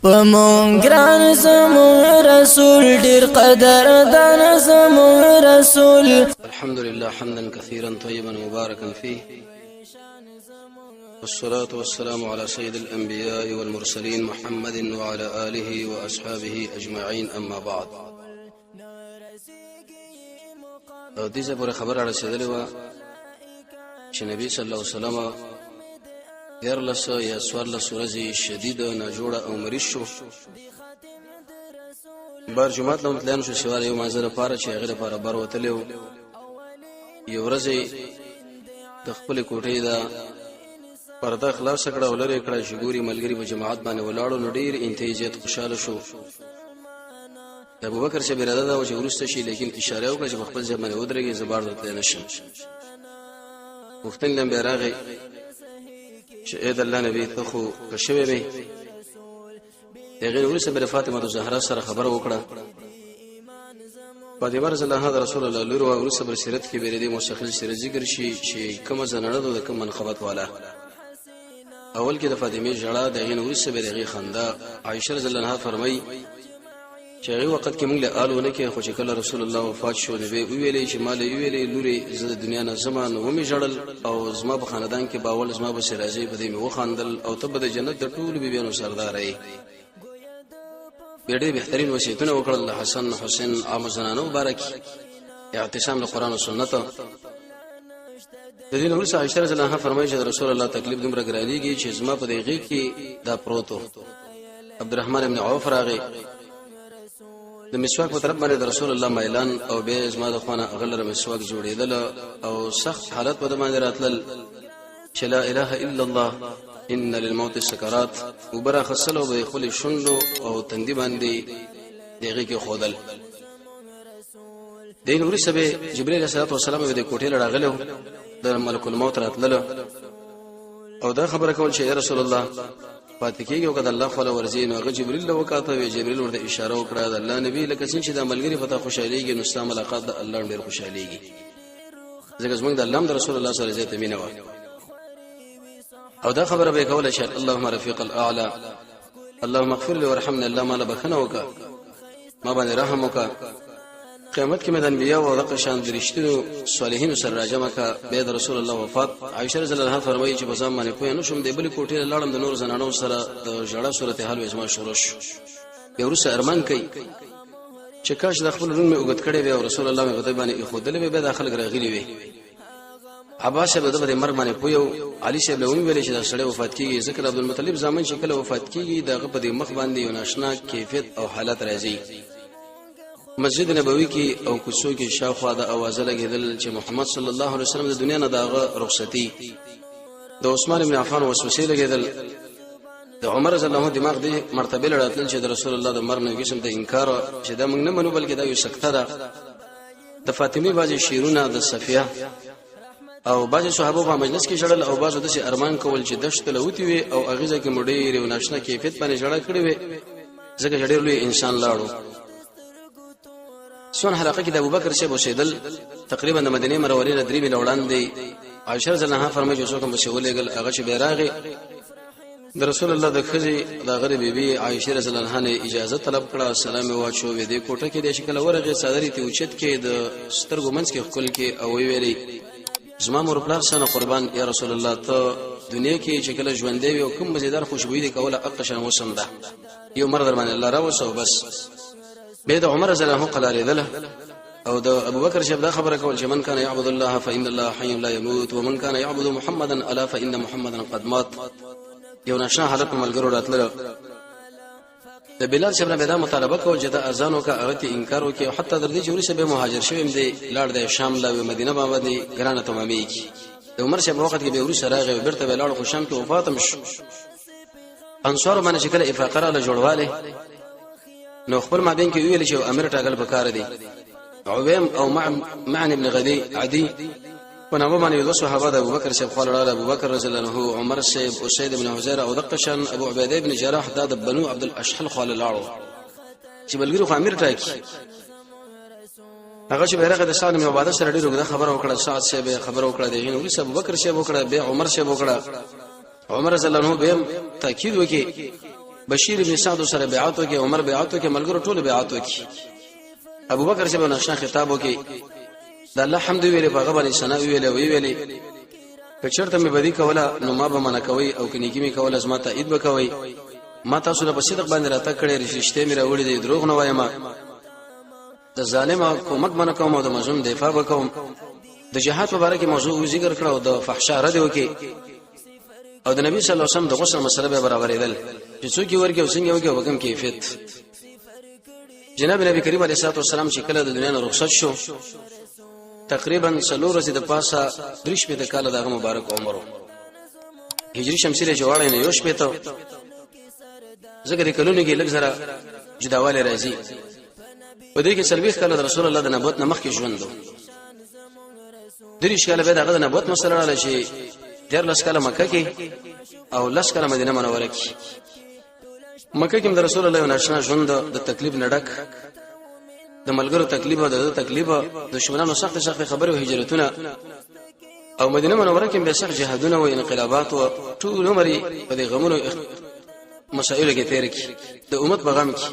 پمون ګران زمون رسول ډیر قدر دان زمون رسول. الحمد لله حمدا كثيرا طيبا مباركا فيه، والصلاة والسلام على سيد الأنبياء والمرسلين محمد وعلى آله وأصحابه أجمعين. أما بعد، دې ځای پورې خبره رسېدلې وه چې نبی صلی الله علیه وسلم 14 یا 14 ورځې شدید ناجوړه او مریض شو. بار جمعات له متلان شو سوال یو منظر لپاره چې هغه لپاره بار وتلی و. یو ورځ د خپل کوټې دا پرده خلاص کړه او لري کړه چې ګوري ملګری په جماعت باندې ولاړو نو ډیر انتهاجت خوشاله شو. ابو بکر چې بیراده دا و چې ورسته شي، لیکن اشاره وکړه چې خپل ځای باندې ودرېږي، زبر درته نشم. وختن لم بیراغه چې اې د الله نبی ته خو کښوي به دغه ورسره بر فاطمه زهرا سره خبر وکړه. فاطمه رضی الله عنها رسول الله لور او ورسره بر سیرت کې بیرې مستقل سره ذکر شي چې کوم زنړه د کوم منقبت والا. اول کې د فاطمه جړه دغه ورسره برغه خندا. عائشه رضی الله عنها فرمایي چې هغه وخت کې موږ له آلونه کې خو چې کله رسول الله وفات شو نبی ویلې چې مال ویلې لوري زه د دنیا نه زمان و می جړل او زما په خاندان کې باول زما به سراجي په دې مې وخاندل او ته به د جنت د ټول بیبيانو سردارې. ډېر بهترین وصیتونه وکړل حسن حسین عام زنانو مبارک اعتصام له قران او سنت. د دې نور څخه عائشہ رضی الله عنها فرمایي چې رسول الله تکلیف دومره ګرانیږي چې زما په دې کې دا پروتو. عبدالرحمن ابن عوف راغی د مسواک په طرف باندې رسول الله ميلان او به زما د خوانه غلره مسواک جوړېدل او سخت حالت په باندې راتلل چې لا اله الا الله ان للموت سکرات وبره خصلو به خپل شوندو او تندي باندې دغه کې خودل. د نور سبه جبرئیل علیه السلام د کوټې لړغلو د ملک الموت راتلل او دا خبره کول چې رسول الله پاتې کېږي او کله الله خو ورزي نو هغه جبرئیل له وکاته وی جبرئیل ورته اشاره وکړه د الله نبی لکه څنګه چې د ملګری پتا خوشاليږي نو ستاسو ملاقات د الله ډېر خوشاليږي. ځکه زموږ د الله رسول الله صلی الله علیه وسلم مینه و او دا خبره به کوله چې اللهم رفيق الاعلى اللهم اغفر لي وارحمني الله ما لبخنه وکا ما باندې رحم وکا. قیامت کې مدن بیا او دغه شان درشتو صالحین سره راجمه کا به د رسول الله وفات. عائشه رضی الله عنها فرمایي چې په ځم باندې پوه نه شوم د بل کوټې لاړم د نور زنانو سره د جړه صورت حال وځما شروع شو. یو رس ارمان کوي چې کاش د خپل روم می وګت کړي وي او رسول الله می په باندې خودلې به داخل راغلي وي. عباس به د مرګ باندې پویو. علي شه له ویل چې د سړی وفات کیږي ذکر عبد المطلب زامن شکل وفات کیږي دغه په مخ باندې یو ناشنا کیفیت او حالت راځي. مسجد نبوي کې او کوڅو کې شاوخوا د اوازه لګیدل چې محمد صلی الله علیه وسلم د دنیا نه داغه رخصتي. د عثمان ابن عفان وسوسه لګیدل. د عمر رضی الله عنه دماغ دی مرتبه لراتل چې د رسول الله د مرګ نه قسم ته انکار چې دا موږ نه منو بلکې دا یو سکته ده. د فاطمه بازي شیرونه د صفیه او بعض صحابه په مجلس کې شړل او بعض د شي ارمان کول چې دشت لوتی وي او اغیزه کې مډې یو ناشنا کیفیت باندې جوړه کړې وي. ځکه جوړ لوی انسان لاړو. سون حلقه کې د ابوبکر شه بوشیدل تقریبا د مدینه منورې نه درې ملوړان دی. عائشه رضی الله عنها فرمایي چې څوک به شولېګل هغه چې بیراغه د رسول الله د خزي د غریب بیبي عائشه رضی الله عنها اجازه طلب کړه. سلام واچو وې د کوټه کې د شکل ورغه صدرې ته اوچت کې د سترګو منځ کې خپل کې او ویلي زما مور پلار سره قربان یا رسول الله ته دنیا کې چې کله ژوند دی او کوم مزیدار خوشبوئی دی کوله اقشن موسم ده یو مرد باندې الله راوسو بس. به د عمر رضی الله عنه قال له او د ابوبکر شپ دا خبره کول چې من کان يعبد الله فإن الله حي لا يموت ومن كان يعبد محمدا الا فإن محمدا قد مات. یو نشه حالت ملګرو راتله. د بلال شپ به دا مطالبه کول چې د اذان او کا انکار وکي او حتی در دې چې ورسره به مهاجر شوم دی لاړ د شام له مدینه باندې ګرانه تمامي کی. د عمر شپ وخت کې به ورسره راغی برته لاړ خو شام کې وفات مش. انصار باندې شکل افاقره له جوړواله نو خبر ما بین کې ویل چې امیر ټاګل بکار دی. عویم او معن ابن غدی عدي ونبو باندې د صحابه د ابوبکر شه خپل رااله ابوبکر رضی الله عنه عمر شه او سید ابن حذیره او دقشن ابو عبیده ابن جراح د بنو عبد الاشحل خپل لاړو چې بلګری خو امیر ټاکی. هغه چې بیرغه د سعد بن عباده سره ډیره خبره وکړه. سعد شه به خبره وکړه دغه نو ابوبکر شه وکړه به عمر شه وکړه. عمر رضی الله عنه به تاکید وکي بشیر ابن سعد سره بیعت وکي عمر بیعت وکي ملګرو ټول بیعت وکي ابو بکر سے نشنا خطاب وکي د الله حمد ویلې په غو باندې ثنا ویلې کچرته مې بدی کوله نو ما به منع کوي او کني کی مې کوله زما ته عید وکوي ما تاسو له صدق باندې راته کړې رښتې مې راوړې دي دروغ نه وایم د ظالم حکومت باندې کوم او د مظلوم دفاع وکوم د جهاد مبارک موضوع ذکر کړو او د فحشاء رد وکي او د نبی صلی الله علیه وسلم د غسل مسله به برابرېدل چې څوک ورګي او څنګه ورګي وکم کیفیت جناب نبی کریم علیه الصلاه والسلام چې کله د دنیا نه رخصت شو تقریبا سلور ورځې د پاسه درش په د کال دغه مبارک عمر هجری شمسی له جوړې نه یوش پېته زګری کلونو کې لږ زره جداواله راځي په دې کې سلويخ کله رسول الله د نبوت نه مخکې ژوند دریش کله به دغه نبوت مسله را لشي دیر لس کله مکه کې او لس کله مدینه منوره کې مکه کې د رسول الله ناشنا ژوند د تکلیف نډک د ملګرو تکلیف او د تکلیف دشمنانو سخت خبره او هجرتونه او مدینه منوره کې به سخت جهادونه او انقلابات او ټول عمر په دې غمونو مسائل کې تیر کی د امت پیغام کې